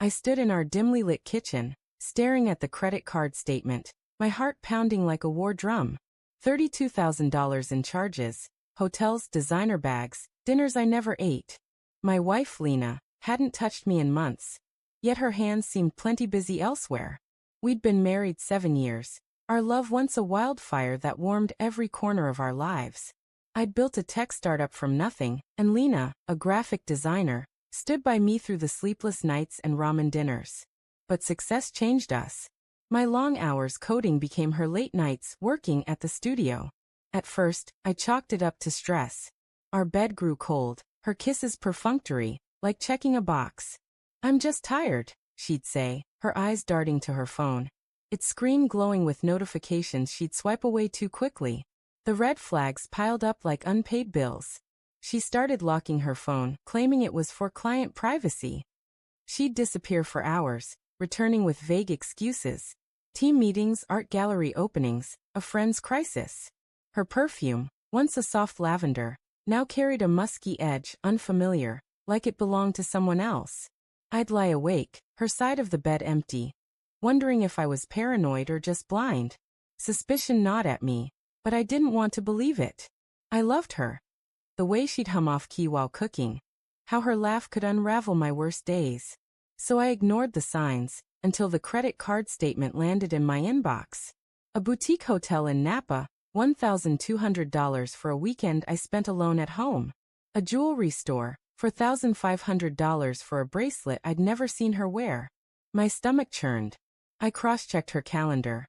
I stood in our dimly lit kitchen, staring at the credit card statement, my heart pounding like a war drum. $32,000 in charges, hotels, designer bags, dinners I never ate. My wife, Lena, hadn't touched me in months, yet her hands seemed plenty busy elsewhere. We'd been married 7 years, our love once a wildfire that warmed every corner of our lives. I'd built a tech startup from nothing, and Lena, a graphic designer, stood by me through the sleepless nights and ramen dinners. But success changed us. My long hours coding became her late nights working at the studio. At first, I chalked it up to stress. Our bed grew cold, her kisses perfunctory, like checking a box. "I'm just tired," she'd say, her eyes darting to her phone. Its screen glowing with notifications she'd swipe away too quickly. The red flags piled up like unpaid bills. She started locking her phone, claiming it was for client privacy. She'd disappear for hours, returning with vague excuses. Team meetings, art gallery openings, a friend's crisis. Her perfume, once a soft lavender, now carried a musky edge, unfamiliar, like it belonged to someone else. I'd lie awake, her side of the bed empty, wondering if I was paranoid or just blind. Suspicion gnawed at me, but I didn't want to believe it. I loved her. The way she'd hum off-key while cooking. How her laugh could unravel my worst days. So I ignored the signs, until the credit card statement landed in my inbox. A boutique hotel in Napa, $1,200 for a weekend I spent alone at home. A jewelry store, $4,500 for a bracelet I'd never seen her wear. My stomach churned. I cross-checked her calendar.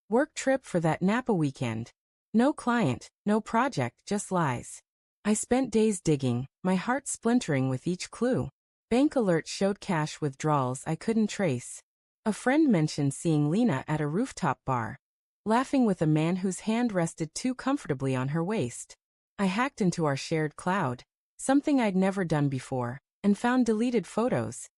Work trip for that Napa weekend. No client, no project, just lies. I spent days digging, my heart splintering with each clue. Bank alerts showed cash withdrawals I couldn't trace. A friend mentioned seeing Lena at a rooftop bar, laughing with a man whose hand rested too comfortably on her waist. I hacked into our shared cloud, something I'd never done before, and found deleted photos.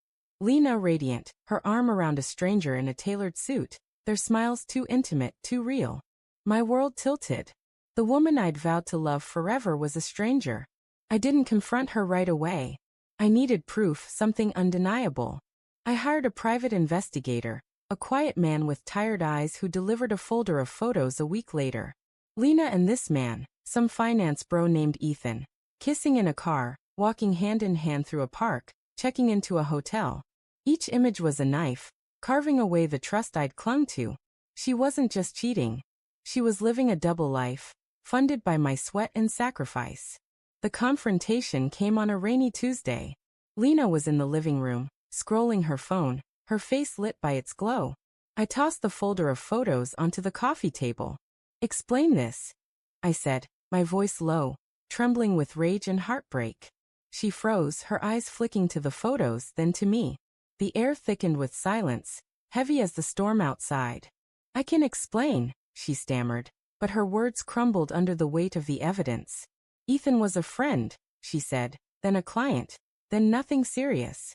Lena radiant, her arm around a stranger in a tailored suit, their smiles too intimate, too real. My world tilted. The woman I'd vowed to love forever was a stranger. I didn't confront her right away. I needed proof, something undeniable. I hired a private investigator, a quiet man with tired eyes who delivered a folder of photos a week later. Lena and this man, some finance bro named Ethan, kissing in a car, walking hand in hand through a park, checking into a hotel. Each image was a knife, carving away the trust I'd clung to. She wasn't just cheating. She was living a double life, funded by my sweat and sacrifice. The confrontation came on a rainy Tuesday. Lena was in the living room, scrolling her phone, her face lit by its glow. I tossed the folder of photos onto the coffee table. "Explain this," I said, my voice low, trembling with rage and heartbreak. She froze, her eyes flicking to the photos, then to me. The air thickened with silence, heavy as the storm outside. "I can explain," she stammered, but her words crumbled under the weight of the evidence. "Ethan was a friend," she said, "then a client, then nothing serious."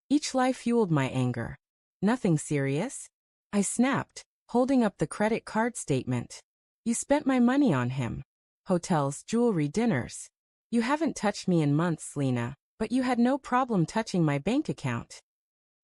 Each lie fueled my anger. "Nothing serious?" I snapped, holding up the credit card statement. "You spent my money on him. Hotels, jewelry, dinners. You haven't touched me in months, Lena, but you had no problem touching my bank account."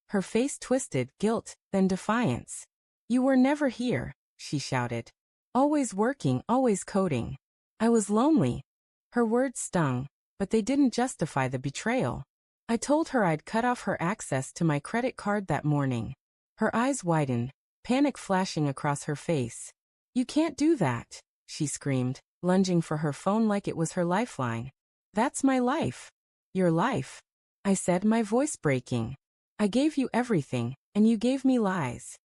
Her face twisted, guilt, then defiance. "You were never here," she shouted. "Always working, always coding. I was lonely." Her words stung, but they didn't justify the betrayal. I told her I'd cut off her access to my credit card that morning. Her eyes widened, panic flashing across her face. "You can't do that," she screamed, lunging for her phone like it was her lifeline. "That's my life." "Your life," I said, my voice breaking. "I gave you everything, and you gave me lies."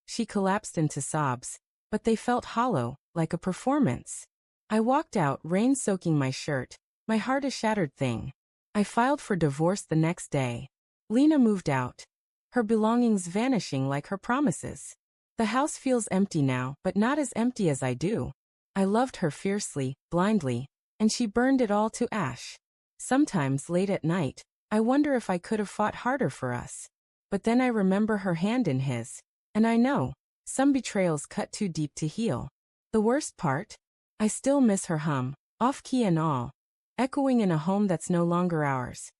She collapsed into sobs, but they felt hollow, like a performance. I walked out, rain soaking my shirt, my heart a shattered thing. I filed for divorce the next day. Lena moved out, her belongings vanishing like her promises. The house feels empty now, but not as empty as I do. I loved her fiercely, blindly, and she burned it all to ash. Sometimes, late at night, I wonder if I could have fought harder for us. But then I remember her hand in his, and I know, some betrayals cut too deep to heal. The worst part? I still miss her hum, off-key and all, echoing in a home that's no longer ours.